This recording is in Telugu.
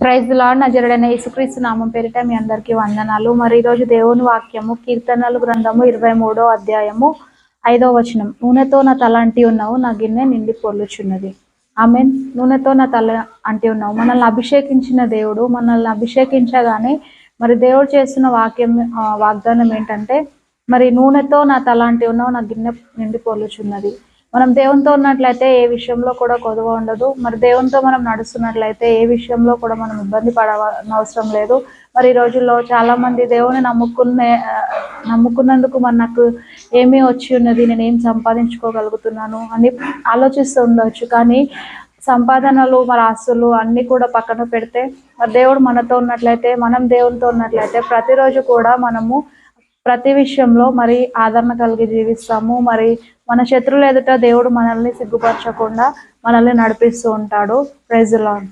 Praise the lord. నజరుడైన యేసుక్రీస్తు నామం పేరిట మీ అందరికీ వందనాలు. మరి ఈరోజు దేవుని వాక్యము కీర్తనలు గ్రంథము 23వ అధ్యాయము 5వ వచనం. నూనెతో నా తల అంటి ఉన్నావు, నా గిన్నె నిండి పొర్లుచున్నది. ఆమేన్. నూనెతో నా తల అంటి ఉన్నావు. మనల్ని అభిషేకించిన దేవుడు, మనల్ని అభిషేకించగానే మరి దేవుడు చేస్తున్న వాగ్దానం ఏంటంటే, మరి నూనెతో నా తల అంటి ఉన్నావు, నా గిన్నె నిండి పొర్లుచున్నది. మనం దేవునితో ఉన్నట్లయితే ఏ విషయంలో కూడా కొదువ ఉండదు. మరి దేవునితో మనం నడుస్తున్నట్లయితే ఏ విషయంలో కూడా మనం ఇబ్బంది పడనవసరం లేదు. మరి ఈ రోజుల్లో చాలా మంది దేవుని నమ్ముకున్నందుకు మరి నాకు ఏమీ వచ్చి ఉన్నది, నేను ఏం సంపాదించుకోగలుగుతున్నాను అని ఆలోచిస్తూ ఉండవచ్చు. కానీ సంపాదనలు, మరి ఆస్తులు అన్నీ కూడా పక్కన పెడితే, మరి దేవుడు మనతో ఉన్నట్లయితే, మనం దేవునితో ఉన్నట్లయితే ప్రతిరోజు కూడా మనము ప్రతి విషయంలో మరి ఆదరణ కలిగి జీవిస్తాము. మరి మన శత్రువుల ఎదుట దేవుడు మనల్ని సిగ్గుపరచకుండా మనల్ని నడిపిస్తూ ఉంటాడు. Praise the lord.